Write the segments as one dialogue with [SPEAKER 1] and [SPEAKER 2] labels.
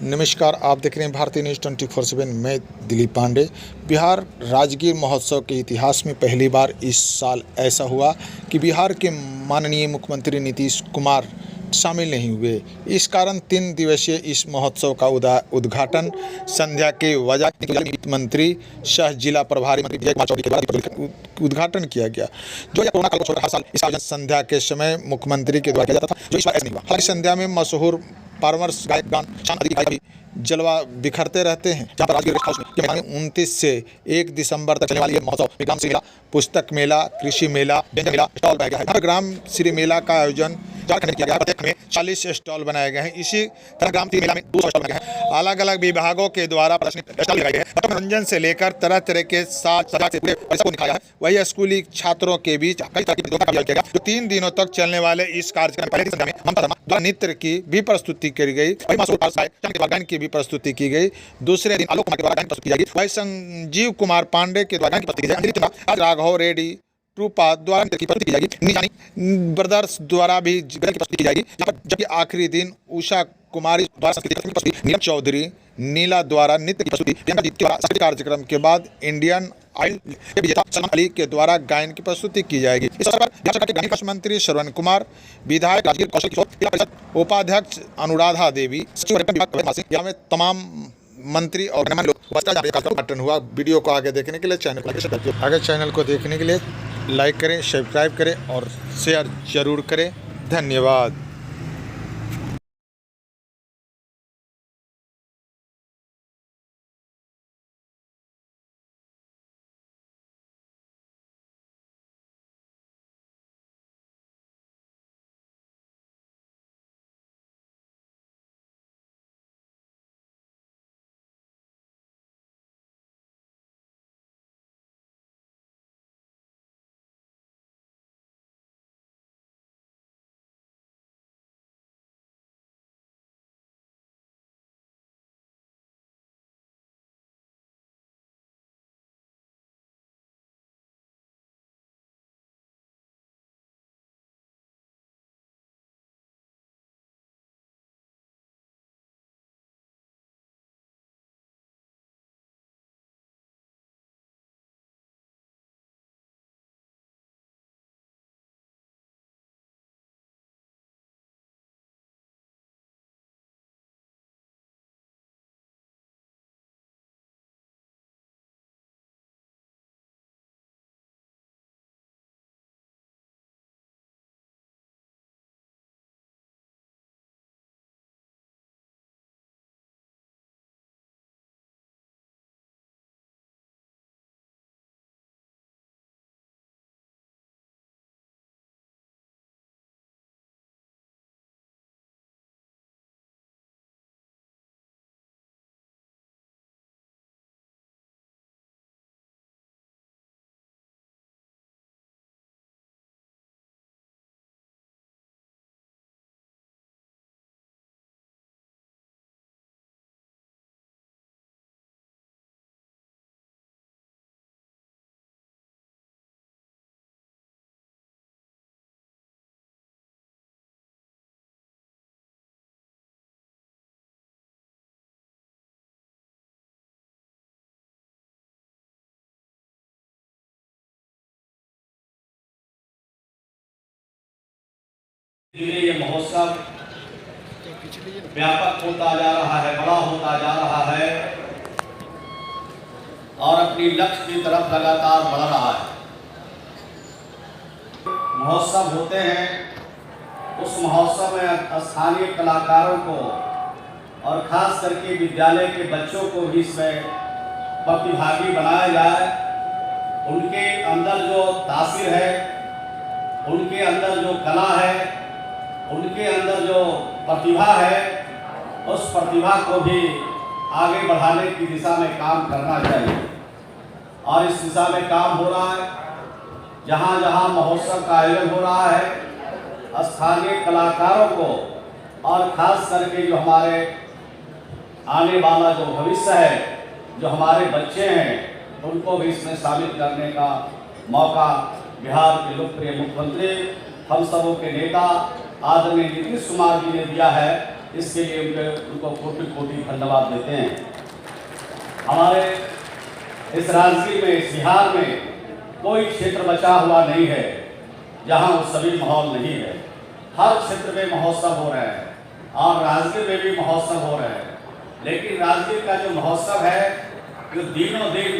[SPEAKER 1] नमस्कार, आप देख रहे हैं भारतीय न्यूज़ 24/7। मैं दिलीप पांडे। बिहार राजगीर महोत्सव के इतिहास में पहली बार इस साल ऐसा हुआ कि बिहार के माननीय मुख्यमंत्री नीतीश कुमार शामिल नहीं हुए। इस कारण 3 दिवसीय इस महोत्सव का उद्घाटन संध्या के वजह वित्त मंत्री सह जिला प्रभारी मंत्री विजय कुमार चौधरी के द्वारा उद्घाटन किया गया। जो कोरोना काल को छोड़कर हर साल इस आयोजन संध्या के समय मुख्यमंत्री के द्वारा किया जाता था, जो इस बार ऐसा नहीं हुआ। हालांकि संध्या में मशहूर पारमर्श गायक गान शान आदि भी जलवा बिखरते रहते हैं। जहाँ पर राजगीर गेस्ट हाउस में 29 से 1 दिसंबर तक चलने वाली यह महोत्सव में ग्राम श्री मेला, पुस्तक मेला, कृषि मेला, व्यंजन मेला स्टॉल बनाया गया है। ग्राम श्री मेला का आयोजन झारखंड में किया गया है। प्रत्येक में 40 स्टॉल बनाए गए हैं। इसी तरह ग्राम श्री मेला में 200 स्टॉल बनाए गए हैं। अलग अलग विभागों के द्वारा प्रदर्शनी स्टॉल लगाए गए हैं। मनोरंजन से लेकर तरह तरह के साज सजा से पूरे परिसर को दिखाया है। वही स्कूली छात्रों के बीच कई तरह की प्रतियोगिता का आयोजन किया गया। जो 3 दिनों तक चलने वाले इस कार्यक्रम पहले दिन संध्या में ममता द्वारा नृत्य की भी प्रस्तुति की गई। वही मशहूर गायन की भी प्रस्तुति की गई। दूसरे दिन आलोक कुमार के द्वारा गायन प्रस्तुति की जाएगी। वही संजीव कुमार पांडे के द्वारा गायन की प्रस्तुति की जाएगी। राघव रेड्डी ट्रूपा द्वारा नृत्य की प्रस्तुति की जाएगी। निजानी ब्रदर्स द्वारा भी गायन की प्रस्तुति की जाएगी। जबकि आखिरी दिन उषा कुमारी द्वारा संस्कृति की प्रस्तुति, नीलम चौधरी नीला द्वारा नृत्य की प्रस्तुति, प्रियंका जीत के द्वारा सांस्कृतिक कार्यक्रम के बाद इंडियन आइडल के विजेता सलमान अली के द्वारा गायन की प्रस्तुति की जाएगी। इस अवसर पर बिहार सरकार के ग्रामीण विकास मंत्री श्रवण कुमार, विधायक राजगीर कौशल किशोर, जिला परिषद उपाध्यक्ष अनुराधा देवी, सचिव विभाग में तमाम मंत्री और गणमान्य लोग उद्घाटन हुआ। वीडियो को आगे देखने के लिए चैनल को देखने के लिए लाइक करें, सब्सक्राइब करें और शेयर जरूर करें। धन्यवाद।
[SPEAKER 2] ये महोत्सव व्यापक होता जा रहा है, बड़ा होता जा रहा है और अपनी लक्ष्य की तरफ लगातार बढ़ रहा है। महोत्सव होते हैं, उस महोत्सव में स्थानीय कलाकारों को और खास करके विद्यालय के बच्चों को भी इसमें प्रतिभागी बनाया जाए। उनके अंदर जो तासीर है, उनके अंदर जो कला है, उनके अंदर जो प्रतिभा है, उस प्रतिभा को भी आगे बढ़ाने की दिशा में काम करना चाहिए। और इस दिशा में काम हो रहा है। जहाँ जहाँ महोत्सव का आयोजन हो रहा है, स्थानीय कलाकारों को और खास करके जो हमारे आने वाला जो भविष्य है, जो हमारे बच्चे हैं, उनको भी इसमें शामिल करने का मौका बिहार के लोकप्रिय मुख्यमंत्री, हम सबों के नेता आदरणीय नीतीश कुमार जी ने दिया है। इसके लिए उनको कोटि कोटि धन्यवाद देते हैं। हमारे इस राजगीर में, इस बिहार में कोई क्षेत्र बचा हुआ नहीं है जहाँ वो सभी माहौल नहीं है। हर क्षेत्र में महोत्सव हो रहे हैं और राजगीर में भी महोत्सव हो रहे हैं। लेकिन राजगीर का जो महोत्सव है जो दिनों दिन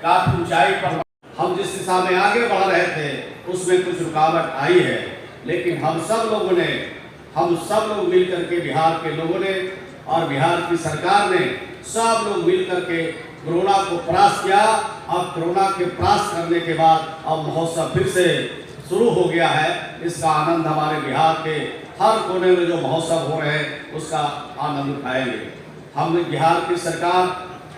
[SPEAKER 2] काफी ऊंचाई पर, हम जिस दिशा में आगे बढ़ रहे थे उसमें कुछ रुकावट आई है, लेकिन हम सब लोग मिलकर के, बिहार के लोगों ने और बिहार की सरकार ने सब लोग मिलकर के कोरोना को परास्त किया। अब कोरोना के परास्त करने के बाद अब महोत्सव फिर से शुरू हो गया है। इसका आनंद हमारे बिहार के हर कोने में जो महोत्सव हो रहे हैं उसका आनंद उठाएंगे। हम बिहार की सरकार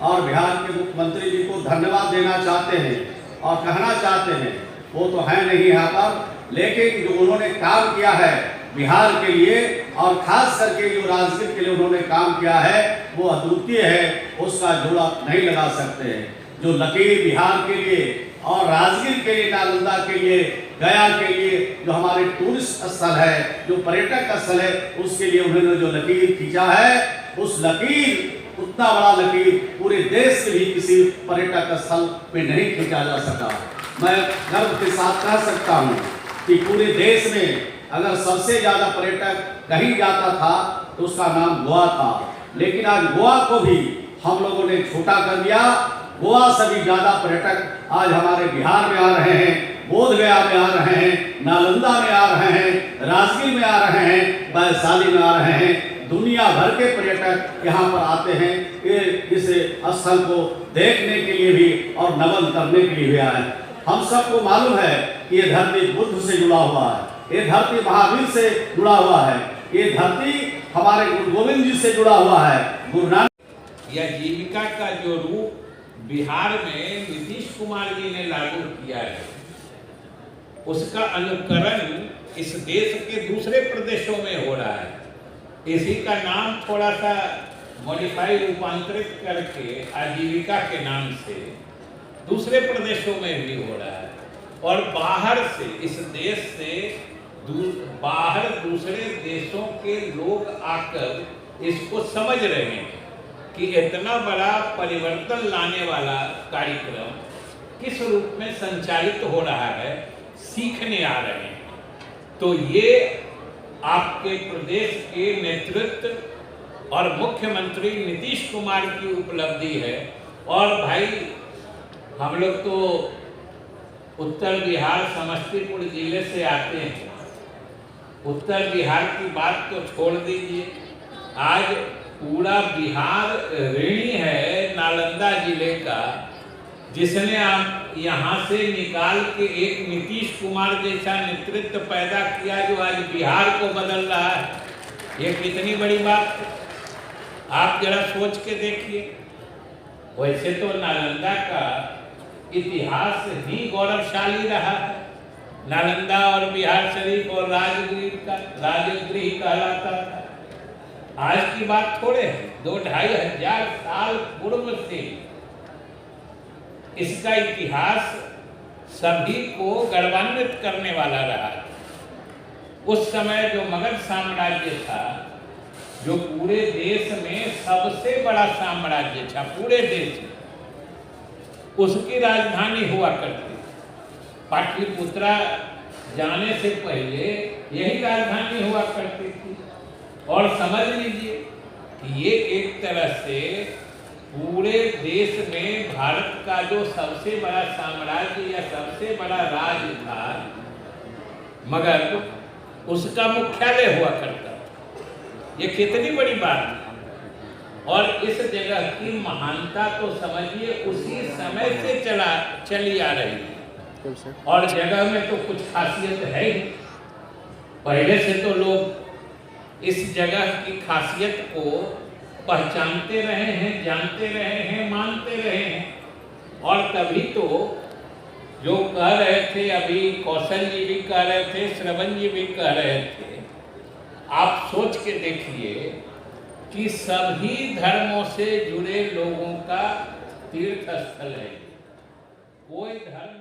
[SPEAKER 2] और बिहार के मुख्यमंत्री जी को धन्यवाद देना चाहते हैं और कहना चाहते हैं, वो तो है नहीं यहाँ पर, लेकिन जो उन्होंने काम किया है बिहार के लिए और खास करके जो राजगीर के लिए उन्होंने काम किया है वो अद्वितीय है, उसका जोड़ा नहीं लगा सकते हैं। जो लकीर बिहार के लिए और राजगीर के लिए, नालंदा के लिए, गया के लिए जो हमारे टूरिस्ट स्थल है, जो पर्यटक स्थल है, उसके लिए उन्होंने जो लकीर खींचा है, उस लकीर, उतना बड़ा लकीर पूरे देश के भी किसी पर्यटक स्थल में नहीं खींचा जा सका। मैं गर्व के साथ कह सकता हूँ कि पूरे देश में अगर सबसे ज्यादा पर्यटक कहीं जाता था तो उसका नाम गोवा था, लेकिन आज गोवा को भी हम लोगों ने छोटा कर दिया। गोवा से भी ज्यादा पर्यटक आज हमारे बिहार में आ रहे हैं, बोधगया में आ रहे हैं, नालंदा में आ रहे हैं, राजगीर में आ रहे हैं, वैशाली में आ रहे हैं। दुनिया भर के पर्यटक यहाँ पर आते हैं इस स्थल को देखने के लिए भी और नमन करने के लिए भी आए। हम सबको मालूम है कि ये धरती बुद्ध से जुड़ा हुआ है, ये धरती महावीर से जुड़ा हुआ है, ये धरती हमारे गुरु गोविंद जी से जुड़ा हुआ है, गुरु नानक।
[SPEAKER 3] यह जीविका का जो रूप बिहार में नीतीश कुमार जी ने लागू किया है, उसका अनुकरण इस देश के दूसरे प्रदेशों में हो रहा है। इसी का नाम थोड़ा सा मॉडिफाई, रूपांतरित करके आजीविका के नाम से दूसरे प्रदेशों में भी हो रहा है। और बाहर से, इस देश से बाहर दूसरे देशों के लोग आकर इसको समझ रहे हैं कि इतना बड़ा परिवर्तन लाने वाला कार्यक्रम किस रूप में संचालित हो रहा है, सीखने आ रहे हैं। तो ये आपके प्रदेश के नेतृत्व और मुख्यमंत्री नीतीश कुमार की उपलब्धि है। और भाई, हम लोग तो उत्तर बिहार समस्तीपुर जिले से आते हैं। उत्तर बिहार की बात तो छोड़ दीजिए, आज पूरा बिहार ऋणी है नालंदा जिले का, जिसने आप यहाँ से निकाल के एक नीतीश कुमार जैसा नेतृत्व पैदा किया जो आज बिहार को बदल रहा है। ये कितनी बड़ी बात है, आप जरा सोच के देखिए। वैसे तो नालंदा का इतिहास ही गौरवशाली रहा है। नालंदा और बिहार शरीफ और राजगृह कहलाता था। आज की बात थोड़े है, 2-2.5 हजार साल पूर्व से इसका इतिहास सभी को गौरवान्वित करने वाला रहा। उस समय जो मगध साम्राज्य था, जो पूरे देश में सबसे बड़ा साम्राज्य था पूरे देश में, उसकी राजधानी हुआ करती। पाटलिपुत्रा जाने से पहले यही राजधानी हुआ करती थी। और समझ लीजिए कि ये एक तरह से पूरे देश में भारत का जो सबसे बड़ा साम्राज्य या सबसे बड़ा राज्य था मगध, उसका मुख्यालय हुआ करता था। ये कितनी बड़ी बात है। और इस जगह की महानता तो समझिए उसी समय से चली आ रही है। और जगह में तो कुछ खासियत है ही। पहले से तो लोग इस जगह की खासियत को पहचानते रहे हैं, जानते रहे हैं, मानते रहे हैं। और तभी तो जो कह रहे थे, अभी कौशल जी भी कह रहे थे, श्रवण जी भी कह रहे थे, आप सोच के देखिए कि सभी धर्मों से जुड़े लोगों का तीर्थ स्थल है। कोई धर्म